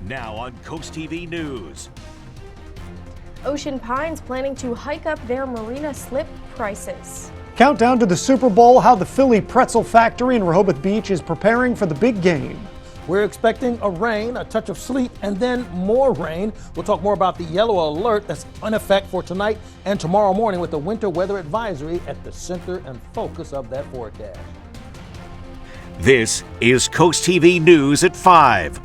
Now on CoastTV News. Ocean Pines planning to hike up their marina slip prices. Countdown to the Super Bowl, how the Philly Pretzel Factory in Rehoboth Beach is preparing for the big game. We're expecting a rain, a touch of sleet, and then more rain. We'll talk more about the yellow alert that's in effect for tonight and tomorrow morning with the winter weather advisory at the center and focus of that forecast. This is CoastTV News at 5.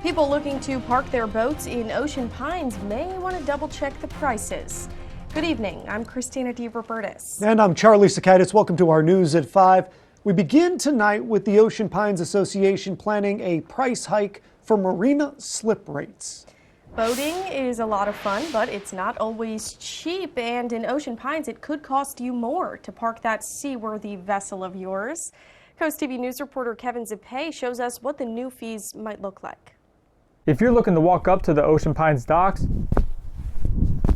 People looking to park their boats in Ocean Pines may want to double check the prices. Good evening, I'm Christina DeRobertis. And I'm Charlie Sakaitis. Welcome to our News at 5. We begin tonight with the Ocean Pines Association planning a price hike for marina slip rates. Boating is a lot of fun, but it's not always cheap, and in Ocean Pines it could cost you more to park that seaworthy vessel of yours. CoastTV News reporter Kevin Zippay shows us what the new fees might look like. If you're looking to walk up to the Ocean Pines docks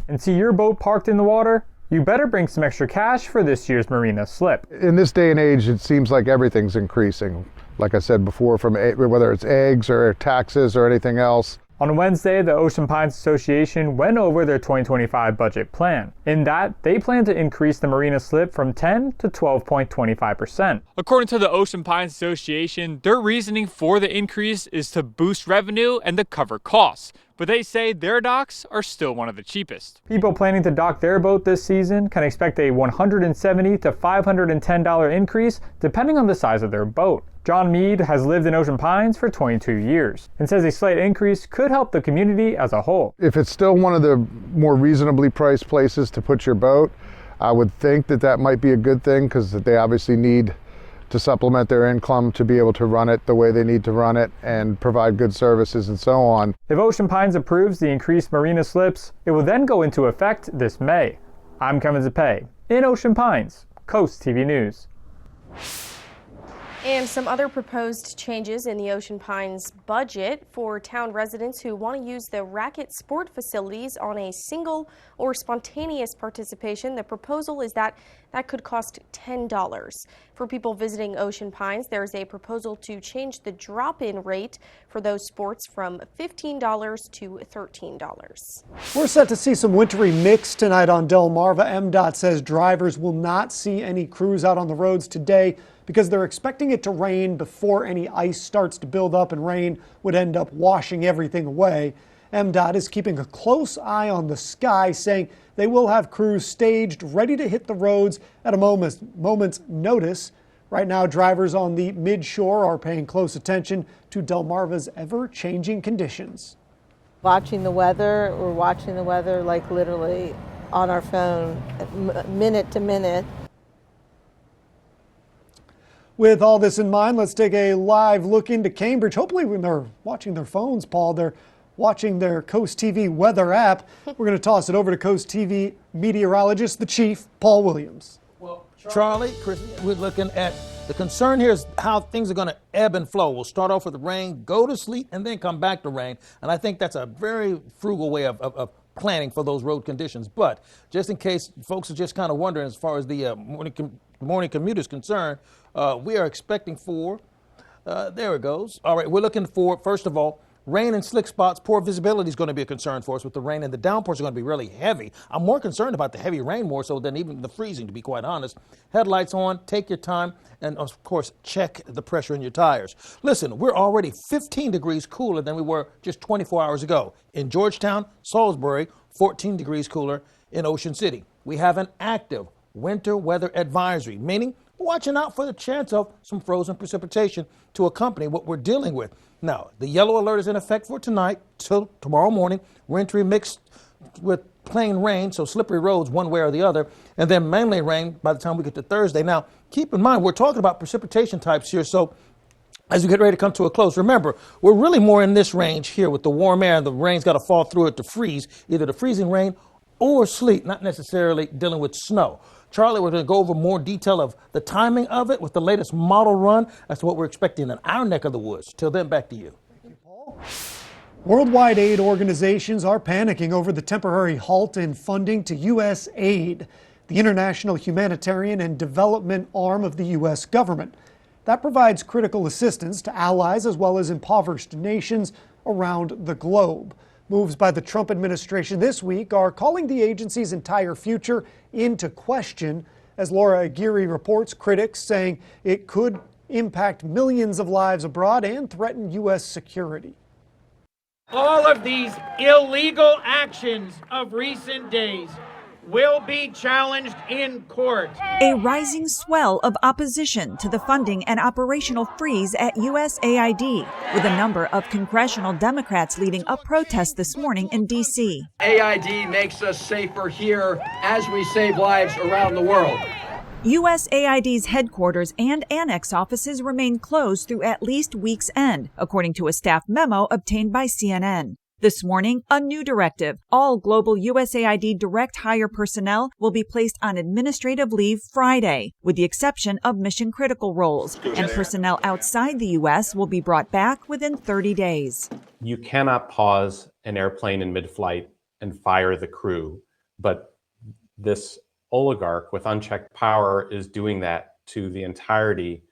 and see your boat parked in the water, you better bring some extra cash for this year's marina slip. In this day and age, it seems like everything's increasing. Like I said before, from whether it's eggs or taxes or anything else. On Wednesday, the Ocean Pines Association went over their 2025 budget plan. In that, they plan to increase the marina slip from 10 to 12.25%. According to the Ocean Pines Association, their reasoning for the increase is to boost revenue and to cover costs. But they say their docks are still one of the cheapest. People planning to dock their boat this season can expect a $170 to $510 increase depending on the size of their boat. John Mead has lived in Ocean Pines for 22 years and says a slight increase could help the community as a whole. If it's still one of the more reasonably priced places to put your boat, I would think that might be a good thing because they obviously need to supplement their income to be able to run it the way they need to run it and provide good services and so on. If Ocean Pines approves the increased marina slips, it will then go into effect this May. I'm Kevin Zippay in Ocean Pines, CoastTV News. And some other proposed changes in the Ocean Pines budget for town residents who want to use the racket sport facilities on a single or spontaneous participation. The proposal is that could cost $10. For people visiting Ocean Pines, there's a proposal to change the drop-in rate for those sports from $15 to $13. We're set to see some wintry mix tonight on Delmarva. MDOT says drivers will not see any crews out on the roads today because they're expecting it to rain before any ice starts to build up, and rain would end up washing everything away. MDOT is keeping a close eye on the sky, saying they will have crews staged ready to hit the roads at a moment's notice. Right now, drivers on the midshore are paying close attention to Delmarva's ever-changing conditions. Watching the weather, we're watching the weather like literally on our phone, minute to minute. With all this in mind, let's take a live look into Cambridge. Hopefully when they're watching their phones, Paul, they're watching their Coast TV weather app. We're going to toss it over to Coast TV meteorologist, the chief, Paul Williams. Well, Charlie, Chris, we're looking at the concern here is how things are going to ebb and flow. We'll start off with the rain, go to sleet, and then come back to rain. And I think that's a very frugal way of planning for those road conditions. But just in case folks are just kind of wondering as far as the morning commute is concerned, we are expecting for, there it goes. All right, we're looking for, first of all, rain and slick spots. Poor visibility is going to be a concern for us with the rain, and the downpours are going to be really heavy. I'm more concerned about the heavy rain more so than even the freezing, to be quite honest. Headlights on, take your time, and of course, check the pressure in your tires. Listen, we're already 15 degrees cooler than we were just 24 hours ago. In Georgetown, Salisbury, 14 degrees cooler in Ocean City. We have an active winter weather advisory, meaning we're watching out for the chance of some frozen precipitation to accompany what we're dealing with. Now, the yellow alert is in effect for tonight till tomorrow morning. Wintry mixed with plain rain, so slippery roads one way or the other, and then mainly rain by the time we get to Thursday. Now, keep in mind, we're talking about precipitation types here, so as we get ready to come to a close, remember, we're really more in this range here with the warm air, and the rain's got to fall through it to freeze, either the freezing rain or sleet, not necessarily dealing with snow. Charlie, we're going to go over more detail of the timing of it with the latest model run as to what we're expecting in our neck of the woods. Till then, back to you. Thank you, Paul. Worldwide aid organizations are panicking over the temporary halt in funding to U.S. aid, the international humanitarian and development arm of the U.S. government. that provides critical assistance to allies as well as impoverished nations around the globe. Moves by the Trump administration this week are calling the agency's entire future into question. As Laura Aguirre reports, critics saying it could impact millions of lives abroad and threaten U.S. security. All of these illegal actions of recent days will be challenged in court. A rising swell of opposition to the funding and operational freeze at USAID, with a number of congressional Democrats leading a protest this morning in D.C. AID makes us safer here as we save lives around the world. USAID's headquarters and annex offices remain closed through at least week's end, according to a staff memo obtained by CNN. This morning, a new directive. All global USAID direct hire personnel will be placed on administrative leave Friday, with the exception of mission-critical roles, and personnel outside the U.S. will be brought back within 30 days. You cannot pause an airplane in mid-flight and fire the crew, but this oligarch with unchecked power is doing that to the entirety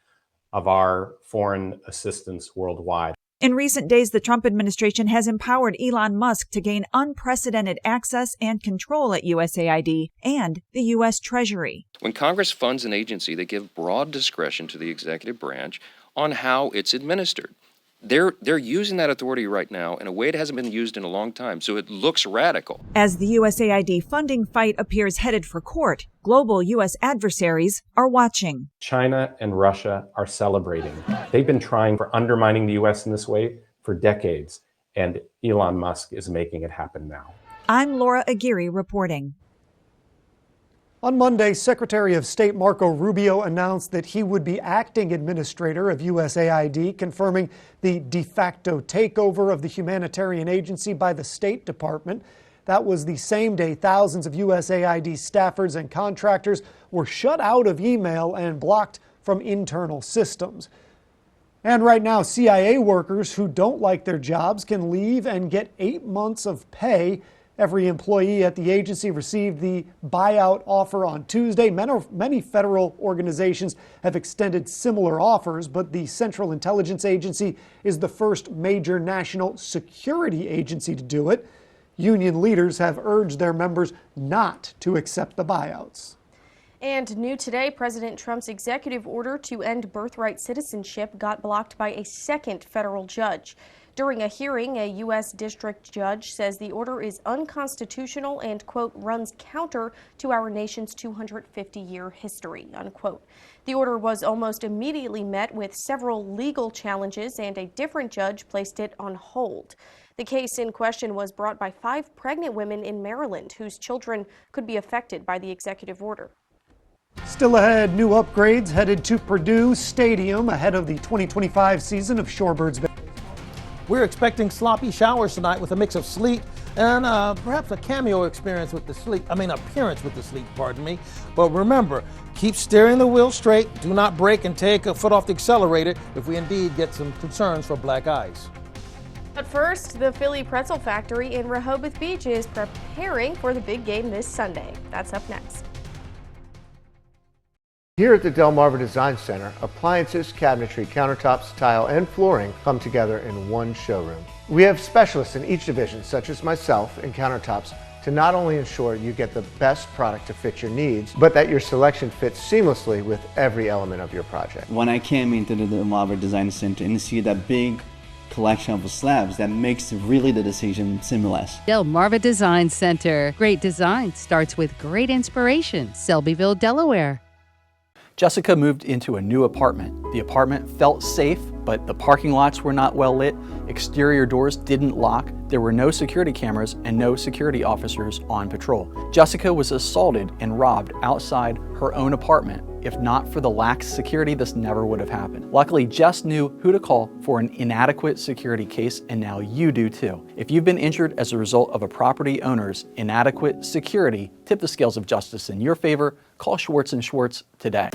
of our foreign assistance worldwide. In recent days, the Trump administration has empowered Elon Musk to gain unprecedented access and control at USAID and the U.S. Treasury. When Congress funds an agency, they give broad discretion to the executive branch on how it's administered. They're using that authority right now in a way it hasn't been used in a long time, so it looks radical. As the USAID funding fight appears headed for court, global U.S. adversaries are watching. China and Russia are celebrating. They've been trying for undermining the U.S. in this way for decades, and Elon Musk is making it happen now. I'm Laura Aguirre reporting. On Monday, Secretary of State Marco Rubio announced that he would be acting administrator of USAID, confirming the de facto takeover of the humanitarian agency by the State Department. That was the same day thousands of USAID staffers and contractors were shut out of email and blocked from internal systems. And right now, CIA workers who don't like their jobs can leave and get 8 months of pay. Every employee at the agency received the buyout offer on Tuesday. Many federal organizations have extended similar offers, but the Central Intelligence Agency is the first major national security agency to do it. Union leaders have urged their members not to accept the buyouts. And new today, President Trump's executive order to end birthright citizenship got blocked by a second federal judge. During a hearing, a U.S. district judge says the order is unconstitutional and, quote, runs counter to our nation's 250-year history, unquote. The order was almost immediately met with several legal challenges, and a different judge placed it on hold. The case in question was brought by 5 pregnant women in Maryland whose children could be affected by the executive order. Still ahead, new upgrades headed to Purdue Stadium ahead of the 2025 season of Shorebirds Bay. We're expecting sloppy showers tonight with a mix of sleet and perhaps a cameo appearance with the sleet, pardon me. But remember, keep steering the wheel straight, do not brake and take a foot off the accelerator if we indeed get some concerns for black ice. But first, the Philly Pretzel Factory in Rehoboth Beach is preparing for the big game this Sunday. That's up next. Here at the Delmarva Design Center, appliances, cabinetry, countertops, tile, and flooring come together in one showroom. We have specialists in each division, such as myself in countertops, to not only ensure you get the best product to fit your needs, but that your selection fits seamlessly with every element of your project. When I came into the Delmarva Design Center and see that big collection of slabs, that makes really the decision seamless. Delmarva Design Center. Great design starts with great inspiration. Selbyville, Delaware. Jessica moved into a new apartment. The apartment felt safe, but the parking lots were not well lit, exterior doors didn't lock, there were no security cameras and no security officers on patrol. Jessica was assaulted and robbed outside her own apartment. If not for the lax security, this never would have happened. Luckily, Jess knew who to call for an inadequate security case, and now you do too. If you've been injured as a result of a property owner's inadequate security, tip the scales of justice in your favor. Call Schwartz & Schwartz today.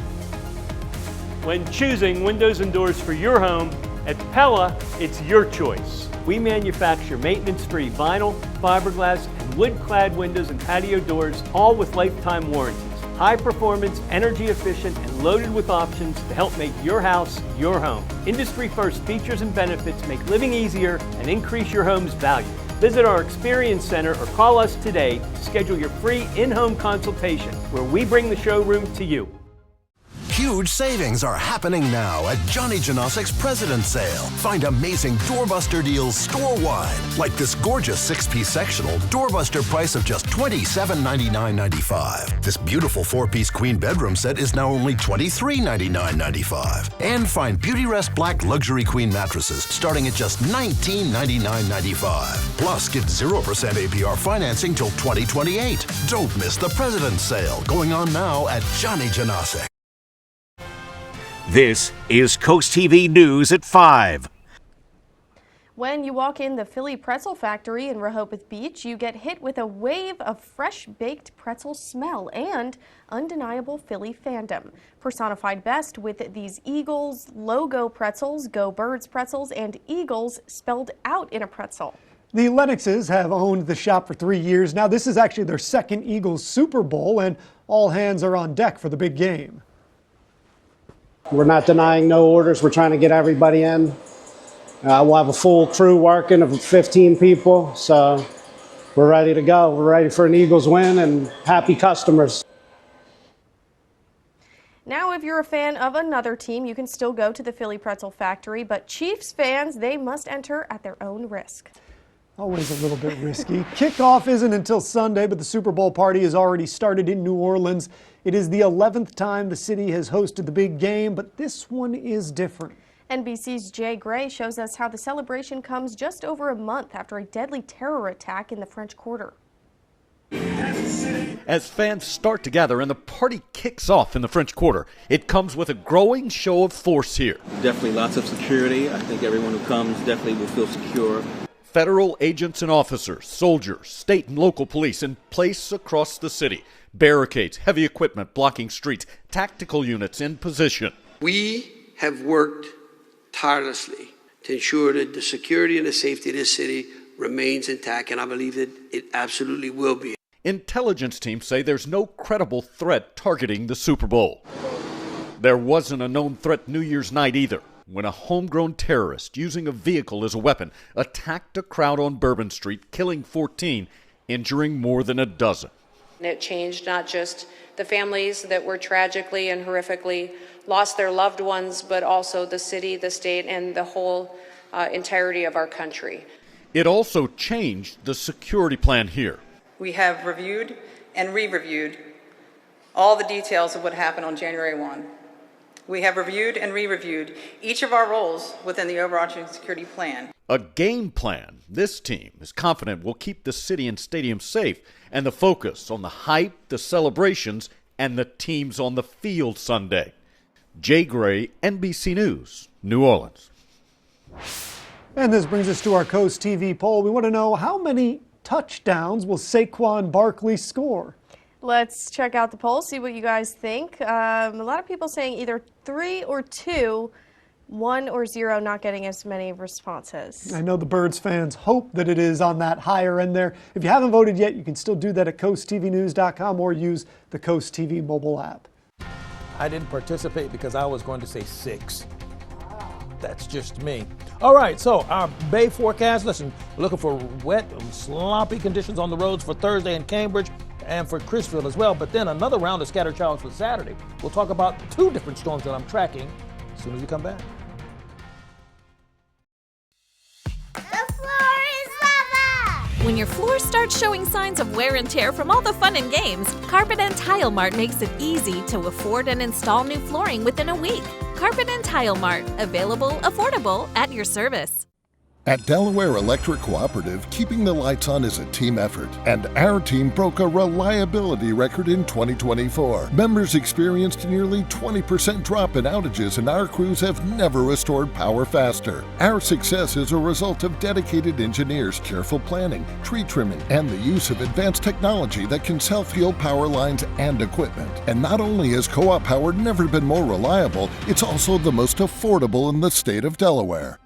When choosing windows and doors for your home, at Pella, it's your choice. We manufacture maintenance-free vinyl, fiberglass, and wood-clad windows and patio doors, all with lifetime warranties. High performance, energy efficient, and loaded with options to help make your house your home. Industry first features and benefits make living easier and increase your home's value. Visit our Experience Center or call us today to schedule your free in-home consultation where we bring the showroom to you. Huge savings are happening now at Johnny Janosik's President's Sale. Find amazing doorbuster deals store-wide, like this gorgeous 6-piece sectional doorbuster price of just $27.99.95. This beautiful 4-piece queen bedroom set is now only $23.99.95. And find Beautyrest Black luxury queen mattresses starting at just $19.99.95. Plus, get 0% APR financing till 2028. Don't miss the President's Sale going on now at Johnny Janosik. This is Coast TV News at 5. When you walk in the Philly Pretzel Factory in Rehoboth Beach, you get hit with a wave of fresh-baked pretzel smell and undeniable Philly fandom. Personified best with these Eagles logo pretzels, Go Birds pretzels, and Eagles spelled out in a pretzel. The Lennoxes have owned the shop for 3 years now. This is actually their second Eagles Super Bowl, and all hands are on deck for the big game. We're not denying no orders. We're trying to get everybody in. We'll have a full crew working of 15 people, so we're ready to go. We're ready for an Eagles win and happy customers. Now, if you're a fan of another team, you can still go to the Philly Pretzel Factory, but Chiefs fans, they must enter at their own risk. Always a little bit risky. Kickoff isn't until Sunday, but the Super Bowl party has already started in New Orleans. It is the 11th time the city has hosted the big game, but this one is different. NBC's Jay Gray shows us how the celebration comes just over a month after a deadly terror attack in the French Quarter. As fans start to gather and the party kicks off in the French Quarter, it comes with a growing show of force here. Definitely lots of security. I think everyone who comes definitely will feel secure. Federal agents and officers, soldiers, state and local police in place across the city. Barricades, heavy equipment blocking streets, tactical units in position. We have worked tirelessly to ensure that the security and the safety of this city remains intact, and I believe that it absolutely will be. Intelligence teams say there's no credible threat targeting the Super Bowl. There wasn't a known threat New Year's night either, when a homegrown terrorist using a vehicle as a weapon attacked a crowd on Bourbon Street, killing 14, injuring more than a dozen. It changed not just the families that were tragically and horrifically lost their loved ones, but also the city, the state, and the whole entirety of our country. It also changed the security plan here. We have reviewed and re-reviewed all the details of what happened on January 1. We have reviewed and re-reviewed each of our roles within the overarching security plan. A game plan this team is confident will keep the city and stadium safe, and the focus on the hype, the celebrations, and the teams on the field Sunday. Jay Gray, NBC News, New Orleans. And this brings us to our Coast TV poll. We want to know, how many touchdowns will Saquon Barkley score? Let's check out the poll, see what you guys think. A lot of people saying either 3 or 2, 1 or 0, not getting as many responses. I know the Birds fans hope that it is on that higher end there. If you haven't voted yet, you can still do that at coasttvnews.com or use the Coast TV mobile app. I didn't participate because I was going to say 6. That's just me. All right, so our Bay forecast, listen, we're looking for wet and sloppy conditions on the roads for Thursday in Cambridge and for Crisfield as well, but then another round of scattered showers for Saturday. We'll talk about 2 different storms that I'm tracking as soon as we come back. When your floor starts showing signs of wear and tear from all the fun and games, Carpet & Tile Mart makes it easy to afford and install new flooring within a week. Carpet & Tile Mart, available, affordable, at your service. At Delaware Electric Cooperative, keeping the lights on is a team effort, and our team broke a reliability record in 2024. Members experienced a nearly 20% drop in outages, and our crews have never restored power faster. Our success is a result of dedicated engineers, careful planning, tree trimming, and the use of advanced technology that can self-heal power lines and equipment. And not only has Co-op power never been more reliable, it's also the most affordable in the state of Delaware.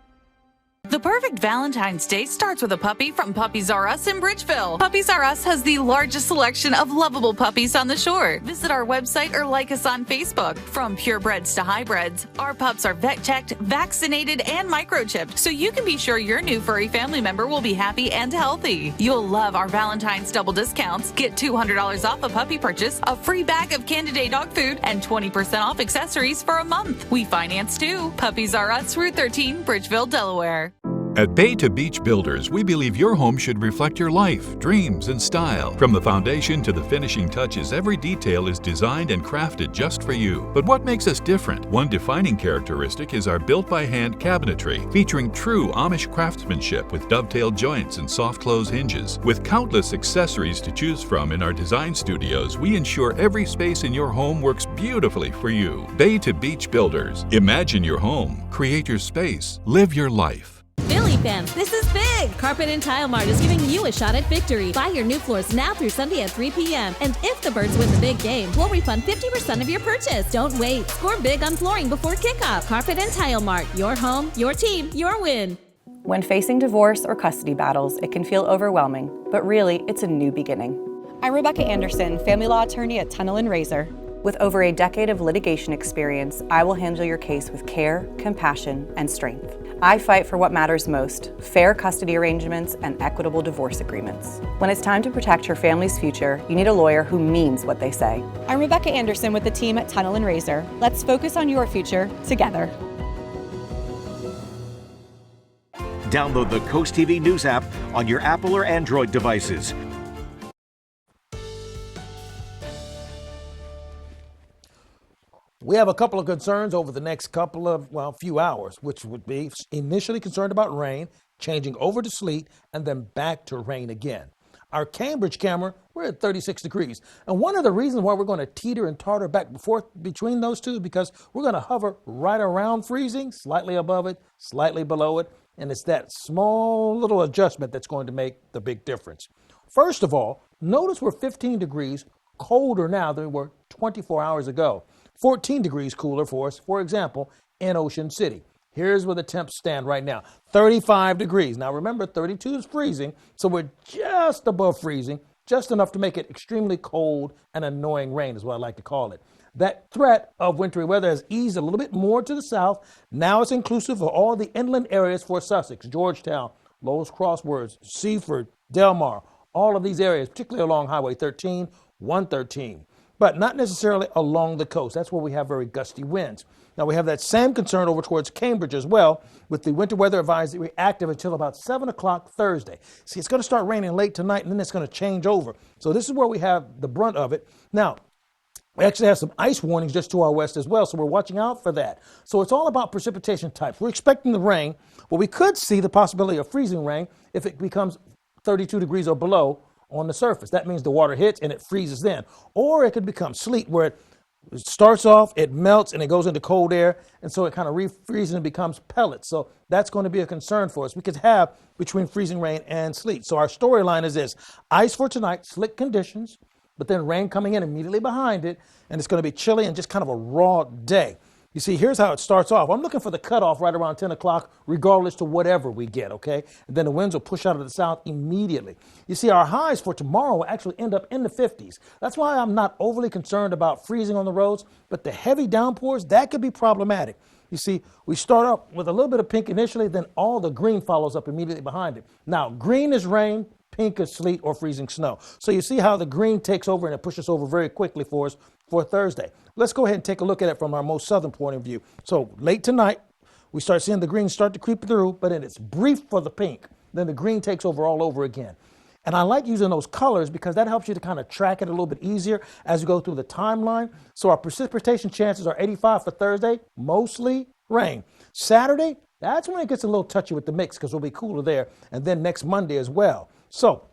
The perfect Valentine's Day starts with a puppy from Puppies R Us in Bridgeville. Puppies R Us has the largest selection of lovable puppies on the shore. Visit our website or like us on Facebook. From purebreds to hybrids, our pups are vet checked, vaccinated, and microchipped, so you can be sure your new furry family member will be happy and healthy. You'll love our Valentine's double discounts. Get $200 off a puppy purchase, a free bag of Canada dog food, and 20% off accessories for a month. We finance too. Puppies R Us, Route 13, Bridgeville, Delaware. At Bay to Beach Builders, we believe your home should reflect your life, dreams, and style. From the foundation to the finishing touches, every detail is designed and crafted just for you. But what makes us different? One defining characteristic is our built-by-hand cabinetry, featuring true Amish craftsmanship with dovetail joints and soft-close hinges. With countless accessories to choose from in our design studios, we ensure every space in your home works beautifully for you. Bay to Beach Builders. Imagine your home. Create your space. Live your life. Philly fans, this is big! Carpet and Tile Mart is giving you a shot at victory. Buy your new floors now through Sunday at 3 p.m. And if the Birds win the big game, we'll refund 50% of your purchase. Don't wait. Score big on flooring before kickoff. Carpet and Tile Mart. Your home, your team, your win. When facing divorce or custody battles, it can feel overwhelming, but really, it's a new beginning. I'm Rebecca Anderson, family law attorney at Tunnel & Razor. With over a decade of litigation experience, I will handle your case with care, compassion, and strength. I fight for what matters most: fair custody arrangements and equitable divorce agreements. When it's time to protect your family's future, you need a lawyer who means what they say. I'm Rebecca Anderson with the team at Tunnel & Razor. Let's focus on your future together. Download the Coast TV News app on your Apple or Android devices. We have a couple of concerns over the next couple of, few hours, which would be initially concerned about rain, changing over to sleet, and then back to rain again. Our Cambridge camera, we're at 36 degrees. And one of the reasons why we're going to teeter and tartar back between those two is because we're going to hover right around freezing, slightly above it, slightly below it. And it's that small little adjustment that's going to make the big difference. First of all, notice we're 15 degrees colder now than we were 24 hours ago. 14 degrees cooler for us, for example, in Ocean City. Here's where the temps stand right now, 35 degrees. Now remember, 32 is freezing, so we're just above freezing, just enough to make it extremely cold and annoying rain is what I like to call it. That threat of wintry weather has eased a little bit more to the south. Now it's inclusive of all the inland areas for Sussex, Georgetown, Lowell's Crosswords, Seaford, Delmar, all of these areas, particularly along Highway 13, 113. But not necessarily along the coast. That's where we have very gusty winds. Now we have that same concern over towards Cambridge as well, with the winter weather advisory active until about 7 o'clock Thursday. See, it's going to start raining late tonight, and then it's going to change over. So this is where we have the brunt of it. Now, we actually have some ice warnings just to our west as well, so we're watching out for that. So it's all about precipitation types. We're expecting the rain, but we could see the possibility of freezing rain if it becomes 32 degrees or below on the surface. That means the water hits and it freezes then. Or it could become sleet where it starts off, it melts, and it goes into cold air, and so it kind of refreezes and becomes pellets. So that's going to be a concern for us. We could have between freezing rain and sleet. So our storyline is this: ice for tonight, slick conditions, but then rain coming in immediately behind it, and it's going to be chilly and just kind of a raw day. You see, here's how it starts off. I'm looking for the cutoff right around 10 o'clock, regardless to whatever we get, okay? And then the winds will push out of the south immediately. You see, our highs for tomorrow will actually end up in the 50s. That's why I'm not overly concerned about freezing on the roads, but the heavy downpours, that could be problematic. You see, we start up with a little bit of pink initially, then all the green follows up immediately behind it. Now, green is rain, pink is sleet or freezing snow. So you see how the green takes over and it pushes over very quickly for us for Thursday. Let's go ahead and take a look at it from our most southern point of view. So late tonight, we start seeing the green start to creep through, but then it's brief for the pink. Then the green takes over all over again. And I like using those colors because that helps you to kind of track it a little bit easier as you go through the timeline. So our precipitation chances are 85 for Thursday, mostly rain. Saturday, that's when it gets a little touchy with the mix because it'll be cooler there. And then next Monday as well. So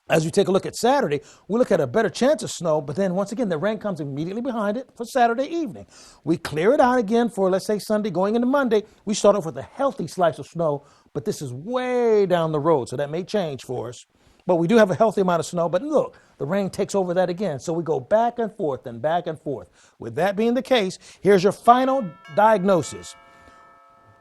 as you take a look at Saturday, we look at a better chance of snow, but then once again, the rain comes immediately behind it for Saturday evening. We clear it out again for, let's say, Sunday going into Monday. We start off with a healthy slice of snow, but this is way down the road, so that may change for us. But we do have a healthy amount of snow, but look, the rain takes over that again. So we go back and forth and back and forth. With that being the case, here's your final diagnosis.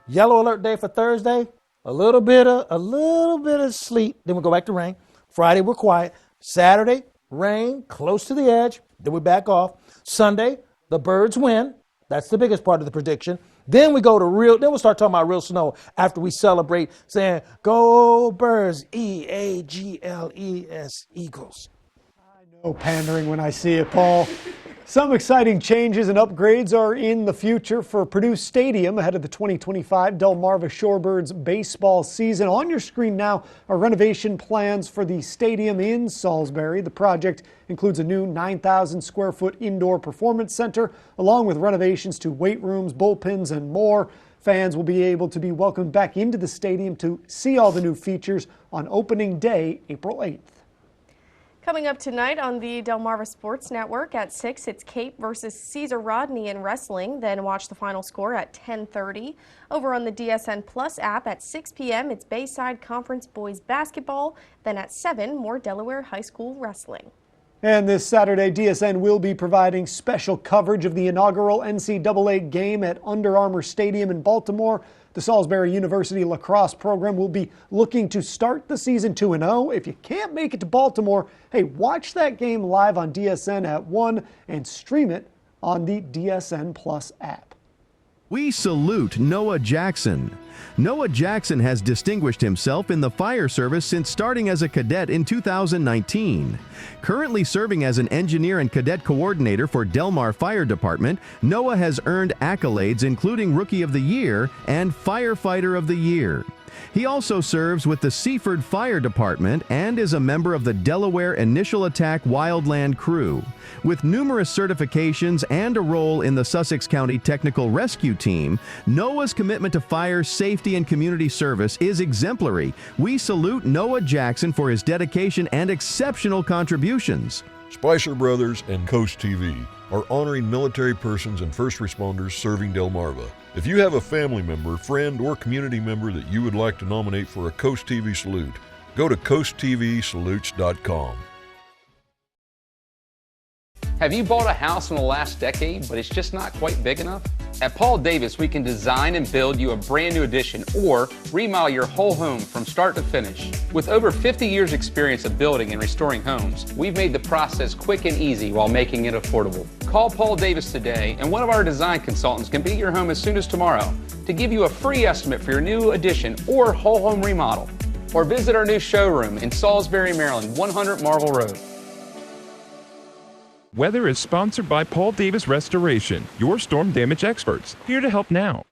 Yellow alert day for Thursday, a little bit of sleet, then we go back to rain. Friday, we're quiet. Saturday, rain, close to the edge, then we back off. Sunday, the birds win. That's the biggest part of the prediction. Then we go to then we'll start talking about real snow after we celebrate saying, go birds, E-A-G-L-E-S, Eagles. No pandering when I see it, Paul. Some exciting changes and upgrades are in the future for Purdue Stadium ahead of the 2025 Delmarva Shorebirds baseball season. On your screen now are renovation plans for the stadium in Salisbury. The project includes a new 9,000 square foot indoor performance center, along with renovations to weight rooms, bullpens, and more. Fans will be able to be welcomed back into the stadium to see all the new features on opening day, April 8th. Coming up tonight on the Delmarva Sports Network at 6, it's Cape versus Caesar Rodney in wrestling. Then watch the final score at 10:30. Over on the DSN Plus app at 6 p.m., it's Bayside Conference boys basketball. Then at 7, more Delaware High School wrestling. And this Saturday, DSN will be providing special coverage of the inaugural NCAA game at Under Armour Stadium in Baltimore. The Salisbury University lacrosse program will be looking to start the season 2-0. If you can't make it to Baltimore, hey, watch that game live on DSN at 1 and stream it on the DSN Plus app. We salute Noah Jackson. Noah Jackson has distinguished himself in the fire service since starting as a cadet in 2019. Currently serving as an engineer and cadet coordinator for Delmar Fire Department, Noah has earned accolades including Rookie of the Year and Firefighter of the Year. He also serves with the Seaford Fire Department and is a member of the Delaware Initial Attack Wildland Crew. With numerous certifications and a role in the Sussex County Technical Rescue Team, Noah's commitment to fire safety and community service is exemplary. We salute Noah Jackson for his dedication and exceptional contributions. Spicer Brothers and CoastTV are honoring military persons and first responders serving Delmarva. If you have a family member, friend, or community member that you would like to nominate for a CoastTV salute, go to coasttvsalutes.com. Have you bought a house in the last decade, but it's just not quite big enough? At Paul Davis, we can design and build you a brand new addition or remodel your whole home from start to finish. With over 50 years experience of building and restoring homes, we've made the process quick and easy while making it affordable. Call Paul Davis today and one of our design consultants can be at your home as soon as tomorrow to give you a free estimate for your new addition or whole home remodel. Or visit our new showroom in Salisbury, Maryland, 100 Marvel Road. Weather is sponsored by Paul Davis Restoration, your storm damage experts, here to help now.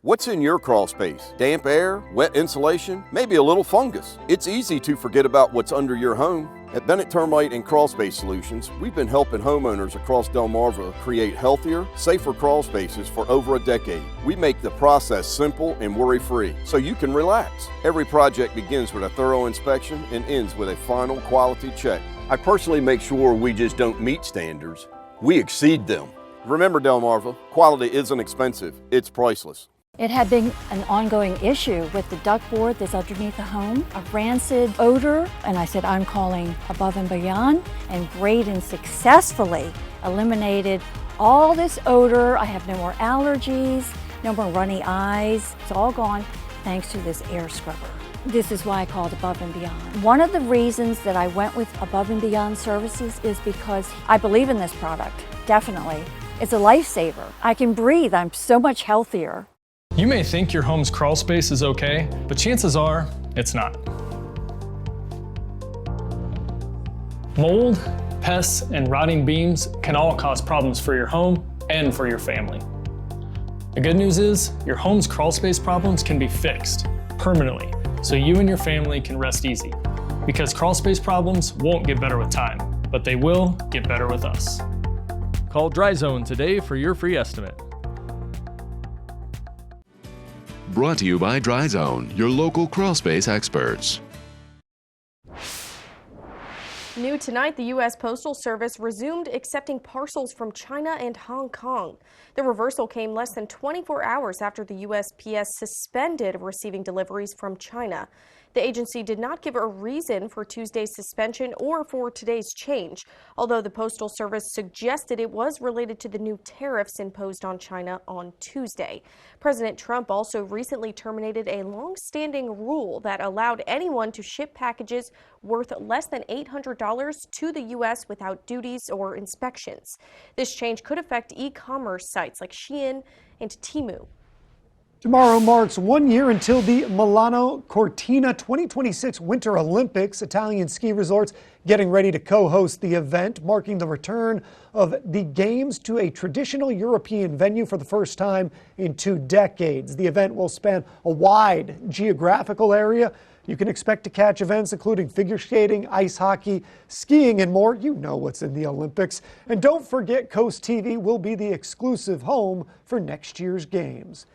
What's in your crawl space? Damp air, wet insulation, maybe a little fungus. It's easy to forget about what's under your home. At Bennett Termite and Crawl Space Solutions, we've been helping homeowners across Delmarva create healthier, safer crawl spaces for over a decade. We make the process simple and worry-free, so you can relax. Every project begins with a thorough inspection and ends with a final quality check. I personally make sure we just don't meet standards, we exceed them. Remember, Delmarva, quality isn't expensive, it's priceless. It had been an ongoing issue with the ductboard that's underneath the home, a rancid odor, and I said, I'm calling Above and Beyond, and Braden successfully eliminated all this odor. I have no more allergies, no more runny eyes. It's all gone thanks to this air scrubber. This is why I called Above and Beyond. One of the reasons that I went with Above and Beyond services is because I believe in this product, definitely. It's a lifesaver. I can breathe, I'm so much healthier. You may think your home's crawl space is okay, but chances are it's not. Mold, pests, and rotting beams can all cause problems for your home and for your family. The good news is your home's crawl space problems can be fixed permanently, so you and your family can rest easy. Because crawl space problems won't get better with time, but they will get better with us. Call Dry Zone today for your free estimate. Brought to you by Dry Zone, your local crawl space experts. New tonight, the U.S. Postal Service resumed accepting parcels from China and Hong Kong. The reversal came less than 24 hours after the USPS suspended receiving deliveries from China. The agency did not give a reason for Tuesday's suspension or for today's change, although the Postal Service suggested it was related to the new tariffs imposed on China on Tuesday. President Trump also recently terminated a long-standing rule that allowed anyone to ship packages worth less than $800 to the U.S. without duties or inspections. This change could affect e-commerce sites like Shein and Temu. Tomorrow marks 1 year until the Milano Cortina 2026 Winter Olympics. Italian ski resorts getting ready to co-host the event, marking the return of the Games to a traditional European venue for the first time in 2 decades. The event will span a wide geographical area. You can expect to catch events including figure skating, ice hockey, skiing, and more. You know what's in the Olympics. And don't forget, CoastTV will be the exclusive home for next year's games.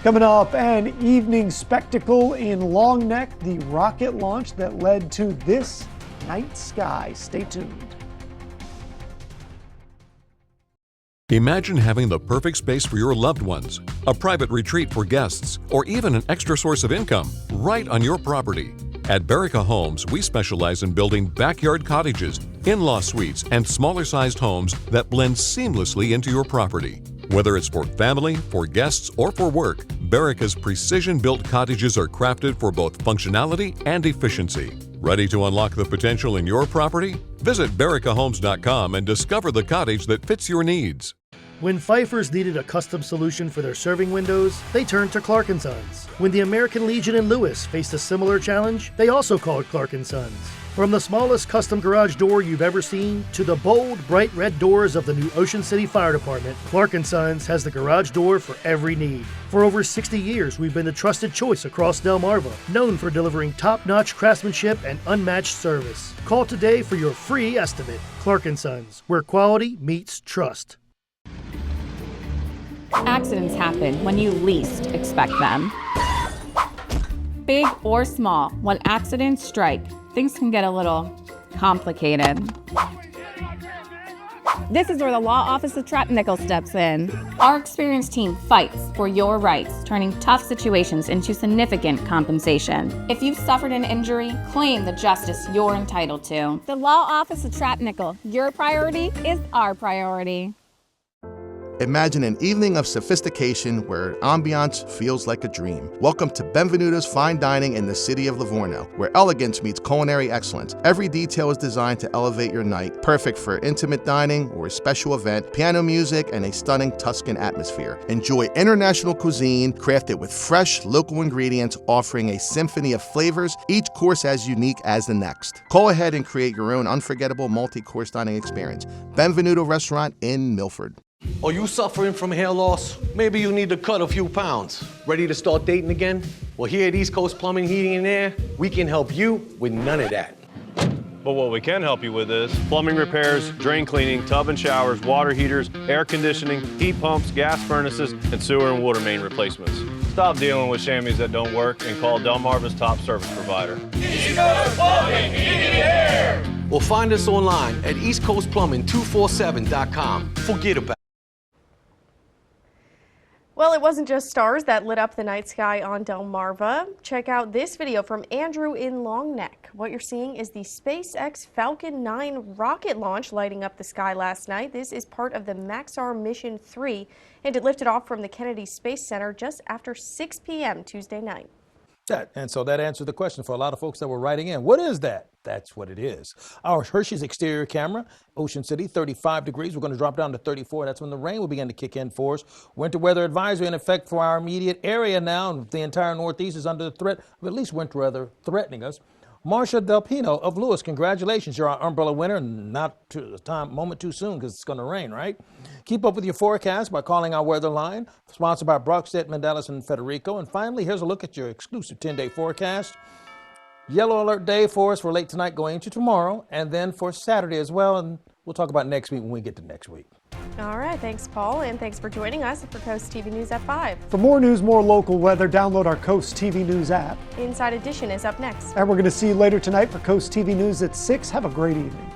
Coming up, an evening spectacle in Long Neck, the rocket launch that led to this night sky. Stay tuned. Imagine having the perfect space for your loved ones, a private retreat for guests, or even an extra source of income right on your property. At Berica Homes, we specialize in building backyard cottages, in-law suites, and smaller-sized homes that blend seamlessly into your property. Whether it's for family, for guests, or for work, Berica's precision-built cottages are crafted for both functionality and efficiency. Ready to unlock the potential in your property? Visit bericahomes.com and discover the cottage that fits your needs. When Pfeiffer's needed a custom solution for their serving windows, they turned to Clark & Sons. When the American Legion and Lewis faced a similar challenge, they also called Clark & Sons. From the smallest custom garage door you've ever seen to the bold, bright red doors of the new Ocean City Fire Department, Clark & Sons has the garage door for every need. For over 60 years, we've been the trusted choice across Delmarva, known for delivering top-notch craftsmanship and unmatched service. Call today for your free estimate. Clark & Sons, where quality meets trust. Accidents happen when you least expect them. Big or small, when accidents strike, things can get a little complicated. This is where the Law Office of Trapnickel steps in. Our experienced team fights for your rights, turning tough situations into significant compensation. If you've suffered an injury, claim the justice you're entitled to. The Law Office of Trapnickel. Your priority is our priority. Imagine an evening of sophistication where ambiance feels like a dream. Welcome to Benvenuto's Fine Dining in the city of Livorno, where elegance meets culinary excellence. Every detail is designed to elevate your night, perfect for intimate dining or a special event, piano music, and a stunning Tuscan atmosphere. Enjoy international cuisine crafted with fresh, local ingredients, offering a symphony of flavors, each course as unique as the next. Call ahead and create your own unforgettable multi-course dining experience. Benvenuto Restaurant in Milford. Are you suffering from hair loss? Maybe you need to cut a few pounds. Ready to start dating again? Well, here at East Coast Plumbing, Heating, and Air, we can help you with none of that. But what we can help you with is plumbing repairs, drain cleaning, tub and showers, water heaters, air conditioning, heat pumps, gas furnaces, and sewer and water main replacements. Stop dealing with chamois that don't work and call Delmarva's top service provider. East Coast Plumbing, Heating, and Air! Or find us online at eastcoastplumbing247.com. Forget about it. Well, it wasn't just stars that lit up the night sky on Delmarva. Check out this video from Andrew in Long Neck. What you're seeing is the SpaceX Falcon 9 rocket launch lighting up the sky last night. This is part of the Maxar Mission 3, and it lifted off from the Kennedy Space Center just after 6 p.m. Tuesday night. And so that answered the question for a lot of folks that were writing in. What is that? That's what it is. Our Hershey's exterior camera, Ocean City, 35 degrees. We're going to drop down to 34. That's when the rain will begin to kick in for us. Winter weather advisory in effect for our immediate area now. The entire Northeast is under the threat of at least winter weather threatening us. Marcia Del Pino of Lewis, congratulations. You're our umbrella winner. Not to a moment too soon because it's going to rain, right? Keep up with your forecast by calling our weather line, sponsored by Brockstedt, Mendelis, and Federico. And finally, here's a look at your exclusive 10-day forecast. Yellow alert day for us for late tonight going into tomorrow, and then for Saturday as well. And we'll talk about next week when we get to next week. All right, thanks, Paul, and thanks for joining us for Coast TV News at 5. For more news, more local weather, download our Coast TV News app. Inside Edition is up next. And we're going to see you later tonight for Coast TV News at 6. Have a great evening.